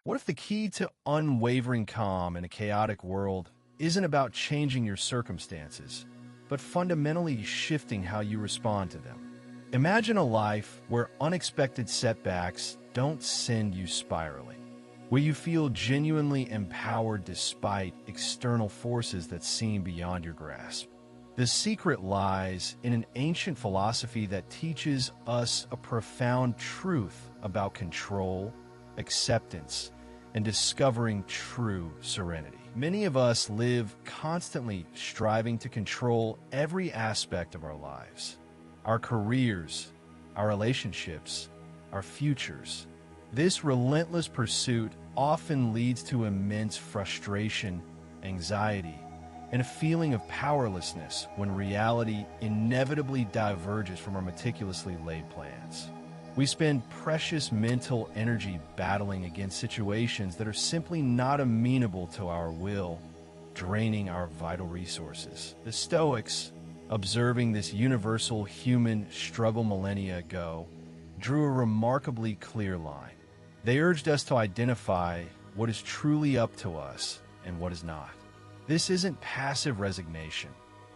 What if the key to unwavering calm in a chaotic world isn't about changing your circumstances, but fundamentally shifting how you respond to them? Imagine a life where unexpected setbacks don't send you spiraling, where you feel genuinely empowered despite external forces that seem beyond your grasp. The secret lies in an ancient philosophy that teaches us a profound truth about control, acceptance, and discovering true serenity. Many of us live constantly striving to control every aspect of our lives: our careers, our relationships, our futures. This relentless pursuit often leads to immense frustration, anxiety, and a feeling of powerlessness when reality inevitably diverges from our meticulously laid plans. We spend precious mental energy battling against situations that are simply not amenable to our will, draining our vital resources. The Stoics, observing this universal human struggle millennia ago, drew a remarkably clear line. They urged us to identify what is truly up to us and what is not. This isn't passive resignation.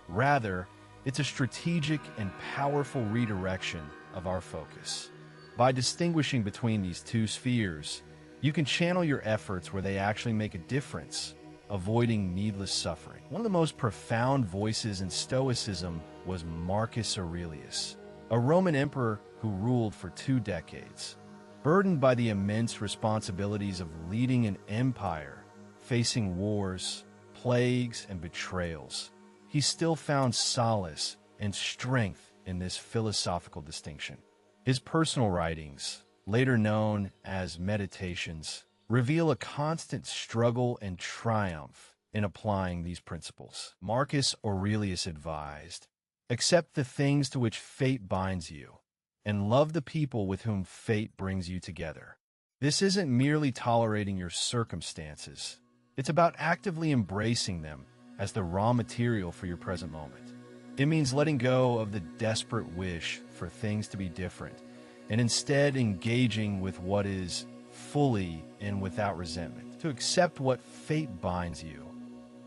Rather, it's a strategic and powerful redirection of our focus. By distinguishing between these two spheres, you can channel your efforts where they actually make a difference, avoiding needless suffering. One of the most profound voices in Stoicism was Marcus Aurelius, a Roman emperor who ruled for 2 decades. Burdened by the immense responsibilities of leading an empire, facing wars, plagues, and betrayals, he still found solace and strength in this philosophical distinction. His personal writings, later known as Meditations, reveal a constant struggle and triumph in applying these principles. Marcus Aurelius advised, "Accept the things to which fate binds you, and love the people with whom fate brings you together." This isn't merely tolerating your circumstances. It's about actively embracing them as the raw material for your present moment. It means letting go of the desperate wish for things to be different, and instead engaging with what is fully and without resentment. To accept what fate binds you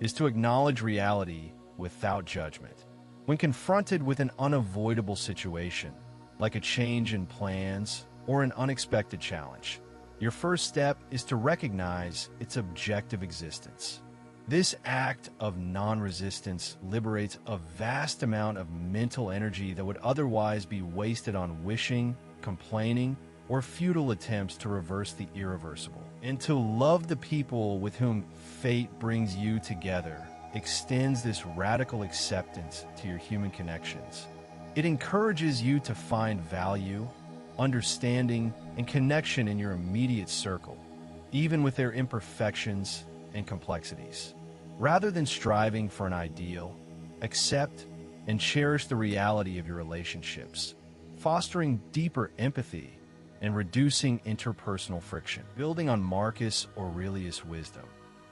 is to acknowledge reality without judgment. When confronted with an unavoidable situation, like a change in plans or an unexpected challenge, your first step is to recognize its objective existence. This act of non-resistance liberates a vast amount of mental energy that would otherwise be wasted on wishing, complaining, or futile attempts to reverse the irreversible. And to love the people with whom fate brings you together extends this radical acceptance to your human connections. It encourages you to find value, understanding, and connection in your immediate circle, even with their imperfections and complexities. Rather than striving for an ideal, accept and cherish the reality of your relationships, fostering deeper empathy and reducing interpersonal friction. Building on Marcus Aurelius' wisdom,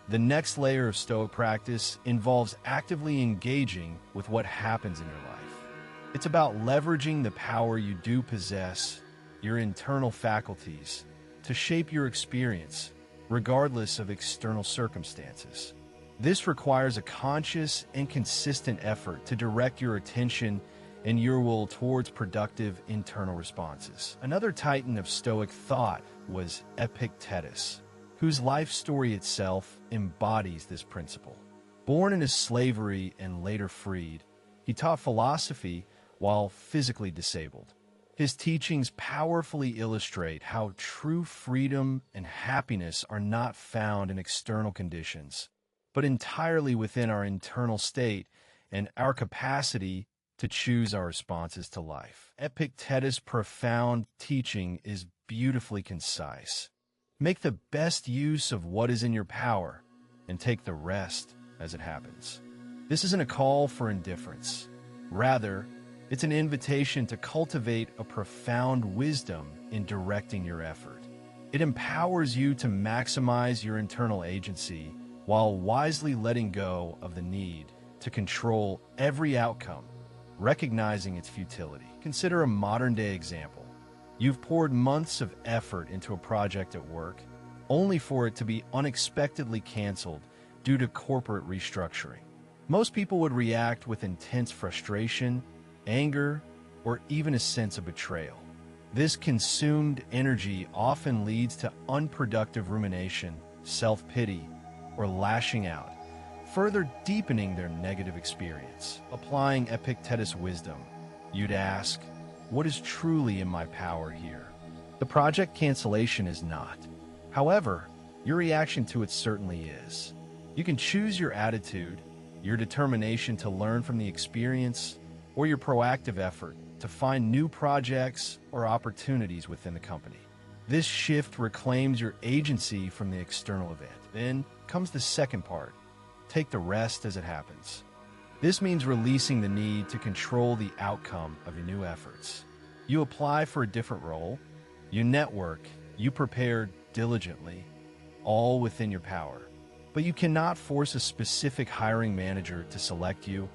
the next layer of Stoic practice involves actively engaging with what happens in your life. It's about leveraging the power you do possess, your internal faculties, to shape your experience, regardless of external circumstances. This requires a conscious and consistent effort to direct your attention and your will towards productive internal responses. Another titan of Stoic thought was Epictetus, whose life story itself embodies this principle. Born into slavery and later freed, he taught philosophy while physically disabled. His teachings powerfully illustrate how true freedom and happiness are not found in external conditions, but entirely within our internal state and our capacity to choose our responses to life. Epictetus' profound teaching is beautifully concise. Make the best use of what is in your power and take the rest as it happens. This isn't a call for indifference. Rather, it's an invitation to cultivate a profound wisdom in directing your effort. It empowers you to maximize your internal agency while wisely letting go of the need to control every outcome, recognizing its futility. Consider a modern-day example. You've poured months of effort into a project at work, only for it to be unexpectedly canceled due to corporate restructuring. Most people would react with intense frustration, anger, or even a sense of betrayal. This consumed energy often leads to unproductive rumination, self-pity, or lashing out, further deepening their negative experience. Applying Epictetus' wisdom, you'd ask, what is truly in my power here? The project cancellation is not. However, your reaction to it certainly is. You can choose your attitude, your determination to learn from the experience, or your proactive effort to find new projects or opportunities within the company. This shift reclaims your agency from the external event. Then comes the second part. Take the rest as it happens. This means releasing the need to control the outcome of your new efforts. You apply for a different role, you network, you prepare diligently, all within your power. But you cannot force a specific hiring manager to select you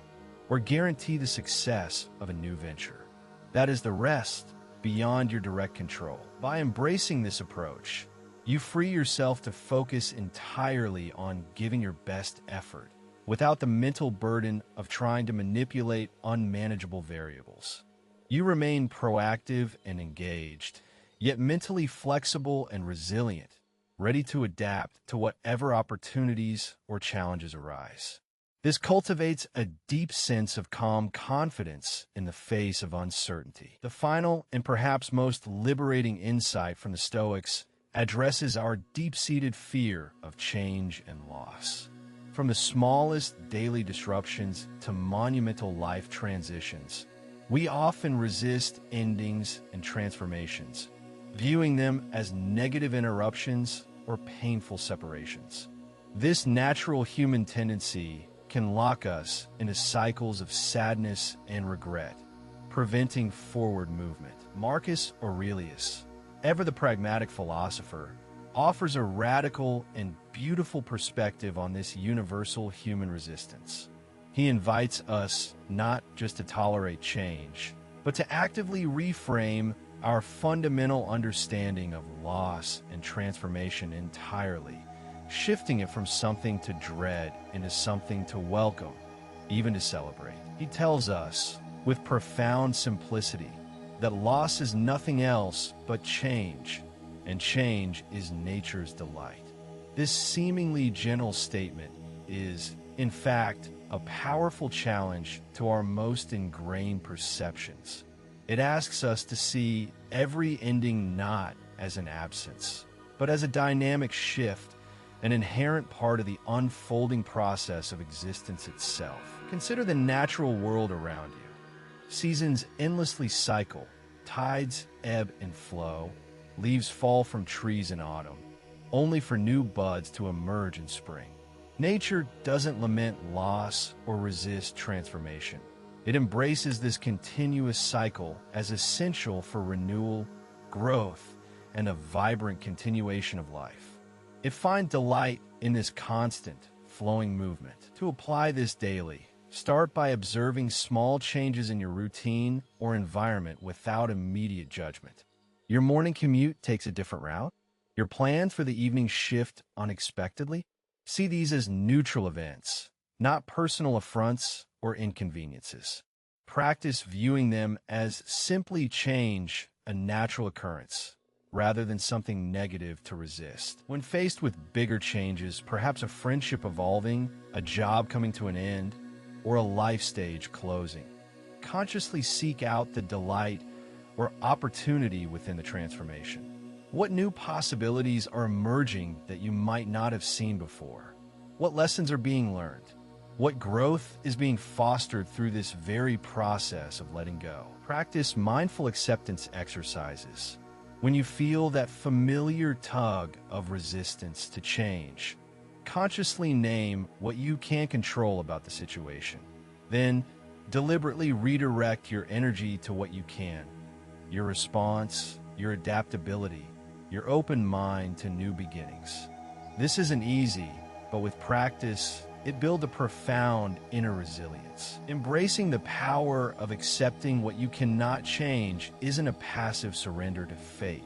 or guarantee the success of a new venture. That is the rest beyond your direct control. By embracing this approach, you free yourself to focus entirely on giving your best effort without the mental burden of trying to manipulate unmanageable variables. You remain proactive and engaged, yet mentally flexible and resilient, ready to adapt to whatever opportunities or challenges arise. This cultivates a deep sense of calm confidence in the face of uncertainty. The final and perhaps most liberating insight from the Stoics addresses our deep-seated fear of change and loss. From the smallest daily disruptions to monumental life transitions, we often resist endings and transformations, viewing them as negative interruptions or painful separations. This natural human tendency can lock us into cycles of sadness and regret, preventing forward movement. Marcus Aurelius, ever the pragmatic philosopher, offers a radical and beautiful perspective on this universal human resistance. He invites us not just to tolerate change, but to actively reframe our fundamental understanding of loss and transformation entirely, shifting it from something to dread into something to welcome, even to celebrate. He tells us, with profound simplicity, that loss is nothing else but change, and change is nature's delight. This seemingly gentle statement is, in fact, a powerful challenge to our most ingrained perceptions. It asks us to see every ending not as an absence, but as a dynamic shift, an inherent part of the unfolding process of existence itself. Consider the natural world around you. Seasons endlessly cycle, tides ebb and flow, leaves fall from trees in autumn, only for new buds to emerge in spring. Nature doesn't lament loss or resist transformation. It embraces this continuous cycle as essential for renewal, growth, and a vibrant continuation of life. It finds delight in this constant, flowing movement. To apply this daily, start by observing small changes in your routine or environment without immediate judgment. Your morning commute takes a different route. Your plans for the evening shift unexpectedly. See these as neutral events, not personal affronts or inconveniences. Practice viewing them as simply change, a natural occurrence, rather than something negative to resist. When faced with bigger changes, perhaps a friendship evolving, a job coming to an end, or a life stage closing, consciously seek out the delight or opportunity within the transformation. What new possibilities are emerging that you might not have seen before? What lessons are being learned? What growth is being fostered through this very process of letting go? Practice mindful acceptance exercises. When you feel that familiar tug of resistance to change, consciously name what you can control about the situation. Then, deliberately redirect your energy to what you can. Your response, your adaptability, your open mind to new beginnings. This isn't easy, but with practice, it builds a profound inner resilience. Embracing the power of accepting what you cannot change isn't a passive surrender to fate.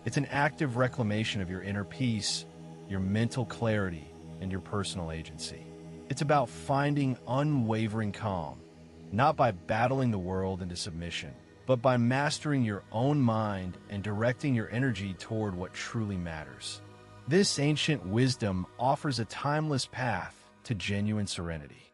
It's an active reclamation of your inner peace, your mental clarity, and your personal agency. It's about finding unwavering calm, not by battling the world into submission, but by mastering your own mind and directing your energy toward what truly matters. This ancient wisdom offers a timeless path to genuine serenity.